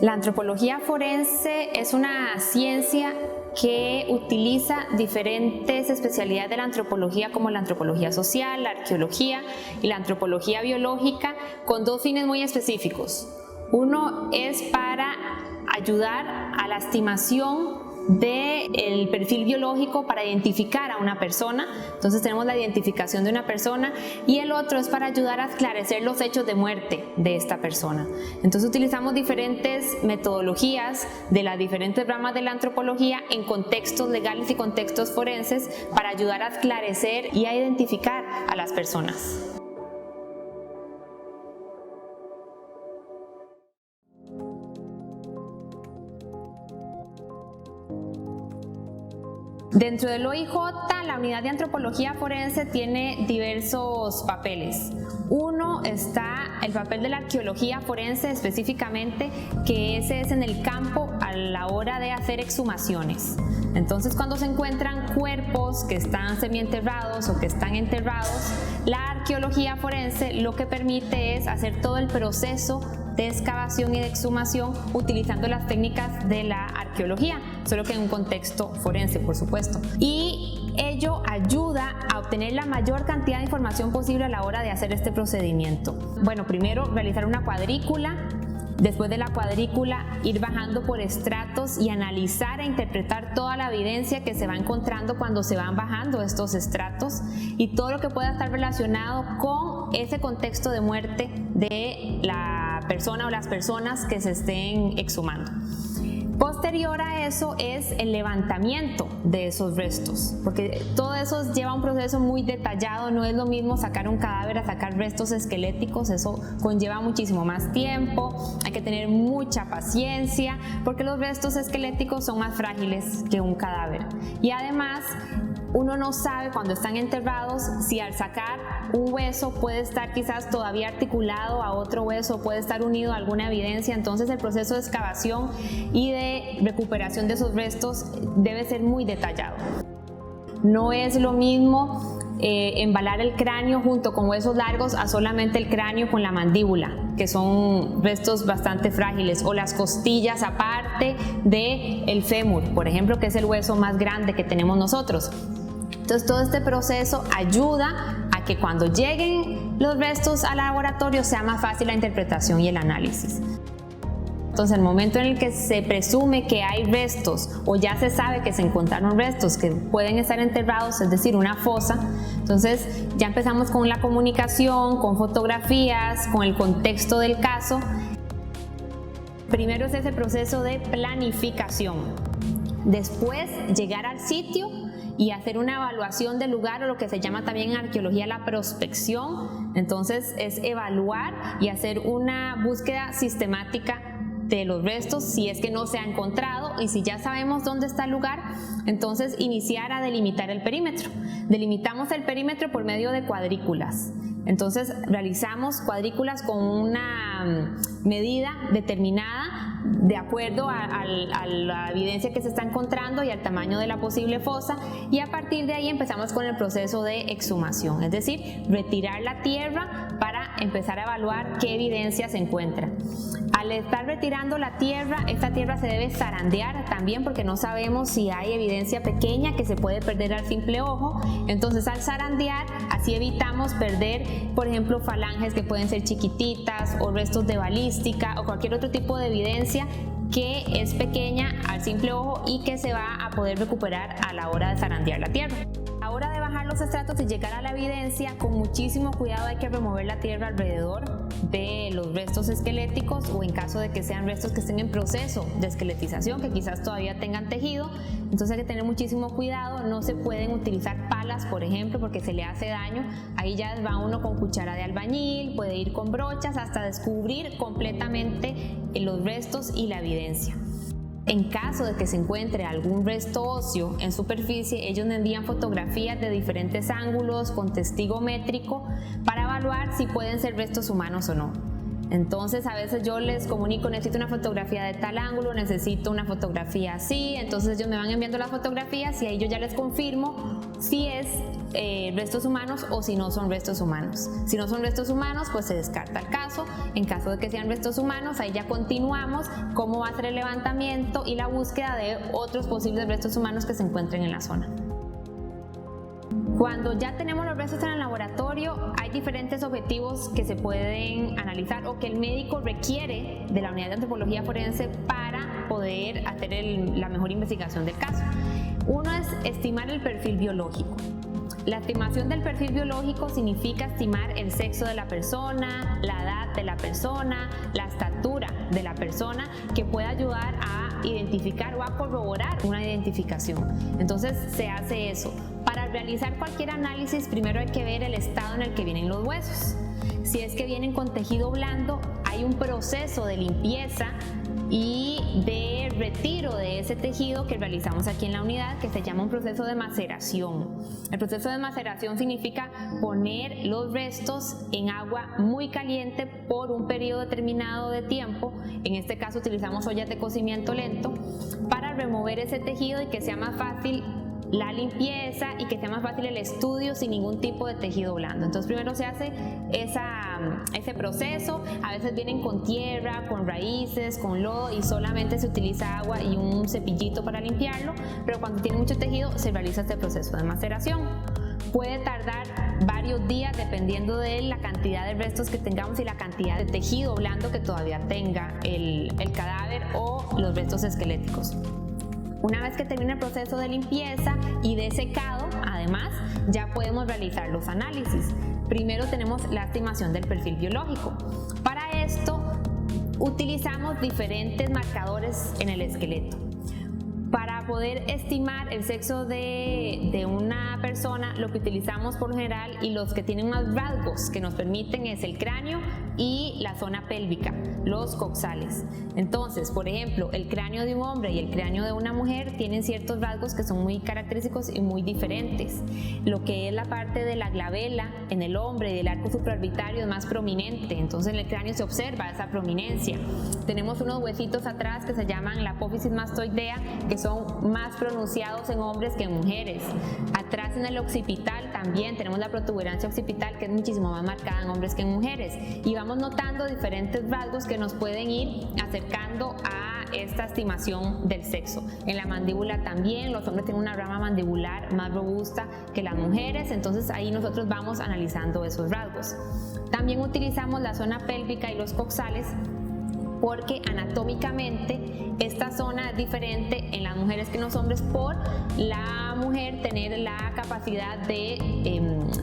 La antropología forense es una ciencia que utiliza diferentes especialidades de la antropología como la antropología social, la arqueología y la antropología biológica con dos fines muy específicos. Uno es para ayudar a la estimación del perfil biológico para identificar a una persona, entonces tenemos la identificación de una persona, y el otro es para ayudar a esclarecer los hechos de muerte de esta persona. Entonces utilizamos diferentes metodologías de las diferentes ramas de la antropología en contextos legales y contextos forenses para ayudar a esclarecer y a identificar a las personas. Dentro del OIJ, la unidad de antropología forense tiene diversos papeles. Uno está el papel de la arqueología forense específicamente, que ese es en el campo a la hora de hacer exhumaciones. Entonces, cuando se encuentran cuerpos que están semienterrados o que están enterrados, la arqueología forense lo que permite es hacer todo el proceso de excavación y de exhumación utilizando las técnicas de la arqueología, solo que en un contexto forense, por supuesto. Y ello ayuda a obtener la mayor cantidad de información posible a la hora de hacer este procedimiento. Bueno, primero realizar una cuadrícula. Después de la cuadrícula, ir bajando por estratos y analizar e interpretar toda la evidencia que se va encontrando cuando se van bajando estos estratos y todo lo que pueda estar relacionado con ese contexto de muerte de la persona o las personas que se estén exhumando. Posterior a eso es el levantamiento de esos restos, porque todo eso lleva un proceso muy detallado. No es lo mismo sacar un cadáver a sacar restos esqueléticos, eso conlleva muchísimo más tiempo, hay que tener mucha paciencia, porque los restos esqueléticos son más frágiles que un cadáver. Y además, uno no sabe cuando están enterrados si al sacar un hueso puede estar quizás todavía articulado a otro hueso, puede estar unido a alguna evidencia. Entonces el proceso de excavación y de recuperación de esos restos debe ser muy detallado. No es lo mismo embalar el cráneo junto con huesos largos a solamente el cráneo con la mandíbula, que son restos bastante frágiles, o las costillas aparte del fémur, por ejemplo, que es el hueso más grande que tenemos nosotros. Entonces todo este proceso ayuda a que cuando lleguen los restos al laboratorio sea más fácil la interpretación y el análisis. Entonces, el momento en el que se presume que hay restos o ya se sabe que se encontraron restos que pueden estar enterrados, es decir, una fosa, entonces ya empezamos con la comunicación, con fotografías, con el contexto del caso. Primero es ese proceso de planificación. Después, llegar al sitio y hacer una evaluación del lugar, o lo que se llama también en arqueología la prospección. Entonces, es evaluar y hacer una búsqueda sistemática de los restos si es que no se ha encontrado, y si ya sabemos dónde está el lugar, entonces iniciar a delimitar el perímetro. Delimitamos el perímetro por medio de cuadrículas. Entonces realizamos cuadrículas con una medida determinada de acuerdo a la evidencia que se está encontrando y al tamaño de la posible fosa, y a partir de ahí empezamos con el proceso de exhumación, es decir, retirar la tierra para empezar a evaluar qué evidencia se encuentra. Al estar retirando la tierra, esta tierra se debe zarandear también, porque no sabemos si hay evidencia pequeña que se puede perder al simple ojo. Entonces, al zarandear, así evitamos perder, por ejemplo, falanges que pueden ser chiquititas, o restos de balística, o cualquier otro tipo de evidencia que es pequeña al simple ojo y que se va a poder recuperar a la hora de zarandear la tierra. A la hora de bajar los estratos y llegar a la evidencia, con muchísimo cuidado hay que remover la tierra alrededor de los restos esqueléticos, o en caso de que sean restos que estén en proceso de esqueletización, que quizás todavía tengan tejido. Entonces hay que tener muchísimo cuidado. No se pueden utilizar palas, por ejemplo, porque se le hace daño. Ahí ya va uno con cuchara de albañil, puede ir con brochas hasta descubrir completamente los restos y la evidencia. En caso de que se encuentre algún resto óseo en superficie, ellos me envían fotografías de diferentes ángulos con testigo métrico para evaluar si pueden ser restos humanos o no. Entonces a veces yo les comunico: necesito una fotografía de tal ángulo, necesito una fotografía así. Entonces ellos me van enviando las fotografías y ahí yo ya les confirmo si es restos humanos o si no son restos humanos. Si no son restos humanos, pues se descarta el caso. En caso de que sean restos humanos, ahí ya continuamos cómo va a ser el levantamiento y la búsqueda de otros posibles restos humanos que se encuentren en la zona. Cuando ya tenemos los restos en el laboratorio, hay diferentes objetivos que se pueden analizar o que el médico requiere de la unidad de antropología forense para poder hacer la mejor investigación del caso. Uno es estimar el perfil biológico. La estimación del perfil biológico significa estimar el sexo de la persona, la edad de la persona, la estatura de la persona, que puede ayudar a identificar o a corroborar una identificación. Entonces se hace eso. Para realizar cualquier análisis, primero hay que ver el estado en el que vienen los huesos. Si es que vienen con tejido blando, hay un proceso de limpieza y de retiro de ese tejido que realizamos aquí en la unidad, que se llama un proceso de maceración. El proceso de maceración significa poner los restos en agua muy caliente por un periodo determinado de tiempo. En este caso utilizamos ollas de cocimiento lento para remover ese tejido y que sea más fácil la limpieza y que sea más fácil el estudio sin ningún tipo de tejido blando. Entonces primero se hace ese proceso. A veces vienen con tierra, con raíces, con lodo y solamente se utiliza agua y un cepillito para limpiarlo, pero cuando tiene mucho tejido se realiza este proceso de maceración. Puede tardar varios días dependiendo de la cantidad de restos que tengamos y la cantidad de tejido blando que todavía tenga el cadáver o los restos esqueléticos. Una vez que termina el proceso de limpieza y de secado, además, ya podemos realizar los análisis. Primero tenemos la estimación del perfil biológico. Para esto, utilizamos diferentes marcadores en el esqueleto. Para poder estimar el sexo de una persona, lo que utilizamos por lo general y los que tienen más rasgos que nos permiten es el cráneo y la zona pélvica, los coxales. Entonces, por ejemplo, el cráneo de un hombre y el cráneo de una mujer tienen ciertos rasgos que son muy característicos y muy diferentes. Lo que es la parte de la glabela en el hombre y del arco supraorbitario es más prominente, entonces en el cráneo se observa esa prominencia. Tenemos unos huesitos atrás que se llaman la apófisis mastoidea, que son más pronunciados en hombres que en mujeres. Atrás en el occipital también tenemos la protuberancia occipital, que es muchísimo más marcada en hombres que en mujeres, y vamos notando diferentes rasgos que nos pueden ir acercando a esta estimación del sexo. En la mandíbula también, los hombres tienen una rama mandibular más robusta que las mujeres, entonces ahí nosotros vamos analizando esos rasgos. También utilizamos la zona pélvica y los coxales porque anatómicamente esta zona es diferente en las mujeres que en los hombres, por la mujer tener la capacidad de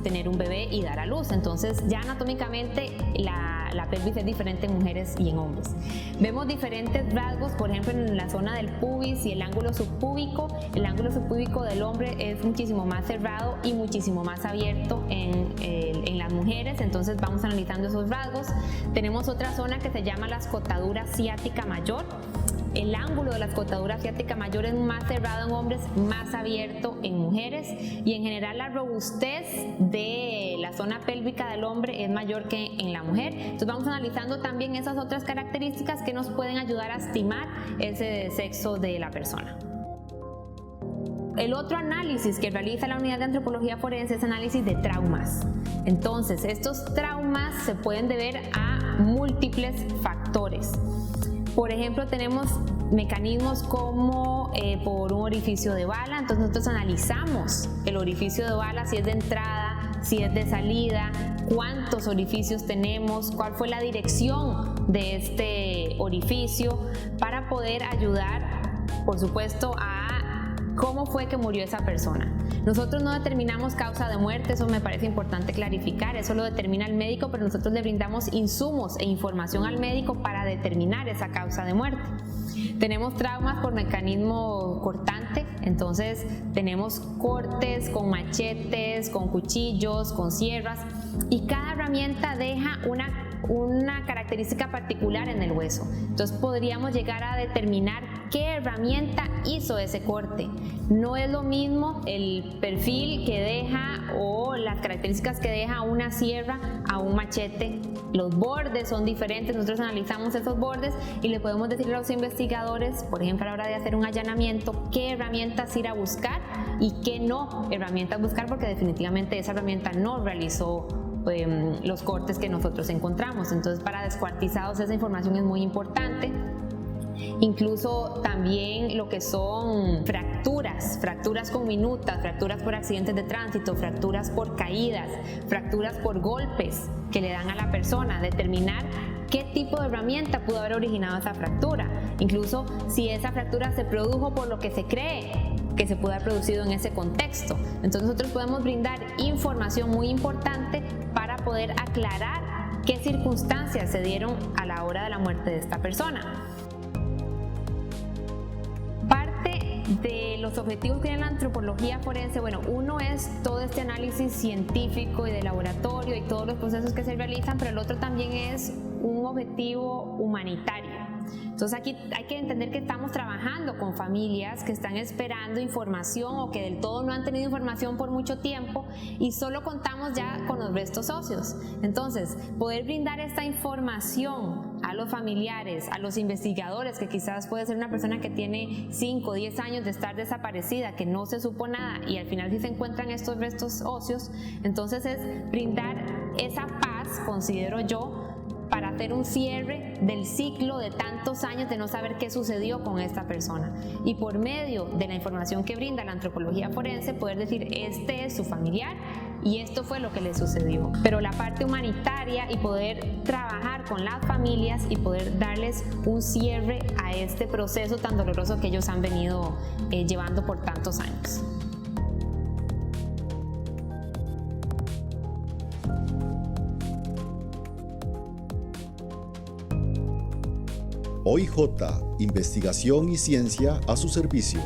tener un bebé y dar a luz. Entonces ya anatómicamente la pelvis es diferente en mujeres y en hombres. Vemos diferentes rasgos, por ejemplo en la zona del pubis y el ángulo subpúbico. El ángulo subpúbico del hombre es muchísimo más cerrado y muchísimo más abierto en las mujeres, entonces vamos analizando esos rasgos. Tenemos otra zona que se llama la escotadura ciática mayor. El ángulo de la escotadura ciática mayor es más cerrado en hombres, más abierto en mujeres, y en general la robustez de la zona pélvica del hombre es mayor que en la mujer. Entonces vamos analizando también esas otras características que nos pueden ayudar a estimar ese sexo de la persona. El otro análisis que realiza la unidad de antropología forense es análisis de traumas. Entonces, estos traumas se pueden deber a múltiples factores. Por ejemplo, tenemos mecanismos como por un orificio de bala. Entonces nosotros analizamos el orificio de bala, si es de entrada, si es de salida, cuántos orificios tenemos, cuál fue la dirección de este orificio, para poder ayudar, por supuesto, a cómo fue que murió esa persona. Nosotros no determinamos causa de muerte, eso me parece importante clarificar, eso lo determina el médico, pero nosotros le brindamos insumos e información al médico para determinar esa causa de muerte. Tenemos traumas por mecanismo cortante, entonces tenemos cortes con machetes, con cuchillos, con sierras, y cada herramienta deja una característica particular en el hueso. Entonces podríamos llegar a determinar qué herramienta hizo ese corte. No es lo mismo el perfil que deja o las características que deja una sierra a un machete. Los bordes son diferentes, nosotros analizamos esos bordes y le podemos decir a los investigadores, por ejemplo a la hora de hacer un allanamiento, qué herramientas ir a buscar y qué no herramientas buscar, porque definitivamente esa herramienta no realizó los cortes que nosotros encontramos. Entonces, para descuartizados esa información es muy importante. Incluso también lo que son fracturas con minutas, fracturas por accidentes de tránsito, fracturas por caídas, fracturas por golpes que le dan a la persona, determinar qué tipo de herramienta pudo haber originado esa fractura, incluso si esa fractura se produjo por lo que se cree que se pudo haber producido en ese contexto. Entonces nosotros podemos brindar información muy importante para poder aclarar qué circunstancias se dieron a la hora de la muerte de esta persona. De los objetivos que tiene la antropología forense, bueno, uno es todo este análisis científico y de laboratorio y todos los procesos que se realizan, pero el otro también es un objetivo humanitario. Entonces aquí hay que entender que estamos trabajando con familias que están esperando información o que del todo no han tenido información por mucho tiempo y solo contamos ya con los restos óseos. Entonces, poder brindar esta información a los familiares, a los investigadores, que quizás puede ser una persona que tiene 5 o 10 años de estar desaparecida, que no se supo nada y al final sí se encuentran estos restos óseos, entonces es brindar esa paz, considero yo, para hacer un cierre del ciclo de tantos años de no saber qué sucedió con esta persona. Y por medio de la información que brinda la antropología forense, poder decir, este es su familiar y esto fue lo que le sucedió. Pero la parte humanitaria y poder trabajar con las familias y poder darles un cierre a este proceso tan doloroso que ellos han venido llevando por tantos años. OIJ, investigación y ciencia a su servicio.